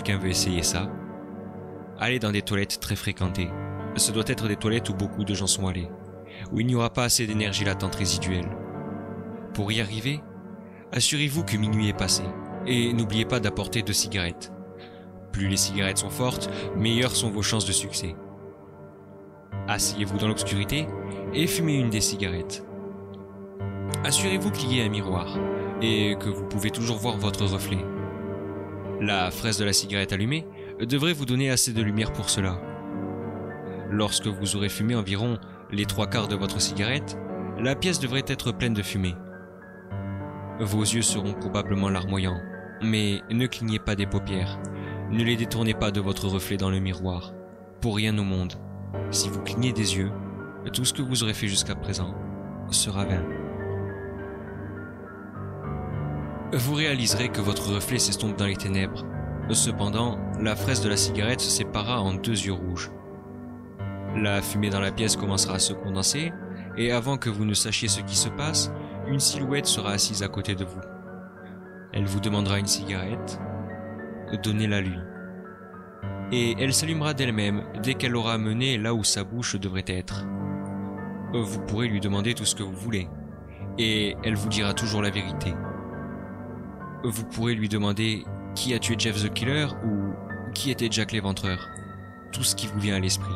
quelqu'un veut essayer ça, allez dans des toilettes très fréquentées. Ce doit être des toilettes où beaucoup de gens sont allés, où il n'y aura pas assez d'énergie latente résiduelle. Pour y arriver, assurez-vous que minuit est passé, et n'oubliez pas d'apporter 2 cigarettes. Plus les cigarettes sont fortes, meilleures sont vos chances de succès. Asseyez-vous dans l'obscurité et fumez une des cigarettes. Assurez-vous qu'il y ait un miroir, et que vous pouvez toujours voir votre reflet. La fraise de la cigarette allumée devrait vous donner assez de lumière pour cela. Lorsque vous aurez fumé environ les 3/4 de votre cigarette, la pièce devrait être pleine de fumée. Vos yeux seront probablement larmoyants, mais ne clignez pas des paupières. Ne les détournez pas de votre reflet dans le miroir. Pour rien au monde, si vous clignez des yeux, tout ce que vous aurez fait jusqu'à présent sera vain. Vous réaliserez que votre reflet s'estompe dans les ténèbres. Cependant, la fraise de la cigarette se sépara en 2 yeux rouges. La fumée dans la pièce commencera à se condenser, et avant que vous ne sachiez ce qui se passe, une silhouette sera assise à côté de vous. Elle vous demandera une cigarette, donnez-la lui. Et elle s'allumera d'elle-même dès qu'elle l'aura menée là où sa bouche devrait être. Vous pourrez lui demander tout ce que vous voulez, et elle vous dira toujours la vérité. Vous pourrez lui demander qui a tué Jeff the Killer ou qui était Jack l'Éventreur, tout ce qui vous vient à l'esprit.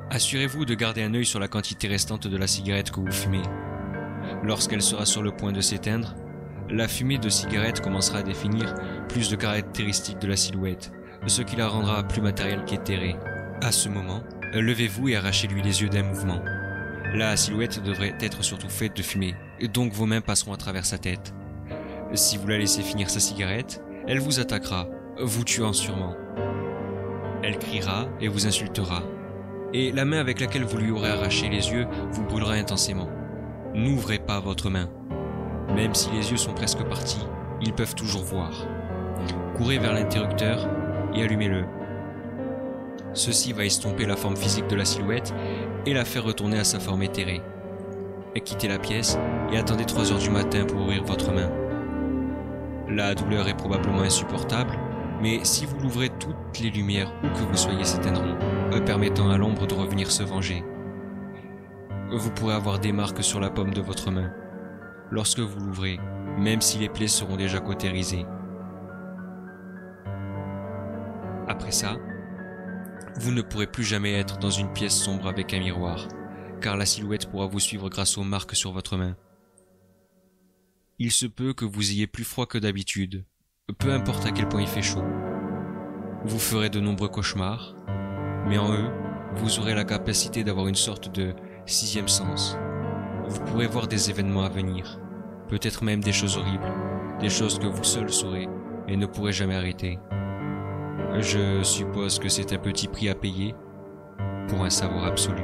Assurez-vous de garder un œil sur la quantité restante de la cigarette que vous fumez. Lorsqu'elle sera sur le point de s'éteindre, la fumée de cigarette commencera à définir plus de caractéristiques de la silhouette, ce qui la rendra plus matérielle qu'éthérée. À ce moment, levez-vous et arrachez-lui les yeux d'un mouvement. La silhouette devrait être surtout faite de fumée, donc vos mains passeront à travers sa tête. Si vous la laissez finir sa cigarette, elle vous attaquera, vous tuant sûrement. Elle criera et vous insultera. Et la main avec laquelle vous lui aurez arraché les yeux vous brûlera intensément. N'ouvrez pas votre main. Même si les yeux sont presque partis, ils peuvent toujours voir. Courez vers l'interrupteur et allumez-le. Ceci va estomper la forme physique de la silhouette et la faire retourner à sa forme éthérée. Quittez la pièce et attendez 3 heures du matin pour ouvrir votre main. La douleur est probablement insupportable, mais si vous l'ouvrez, toutes les lumières où que vous soyez s'éteindront, permettant à l'ombre de revenir se venger. Vous pourrez avoir des marques sur la paume de votre main lorsque vous l'ouvrez, même si les plaies seront déjà cautérisées. Après ça, vous ne pourrez plus jamais être dans une pièce sombre avec un miroir, car la silhouette pourra vous suivre grâce aux marques sur votre main. Il se peut que vous ayez plus froid que d'habitude, peu importe à quel point il fait chaud. Vous ferez de nombreux cauchemars, mais en eux, vous aurez la capacité d'avoir une sorte de 6e sens. Vous pourrez voir des événements à venir, peut-être même des choses horribles, des choses que vous seul saurez et ne pourrez jamais arrêter. Je suppose que c'est un petit prix à payer pour un savoir absolu.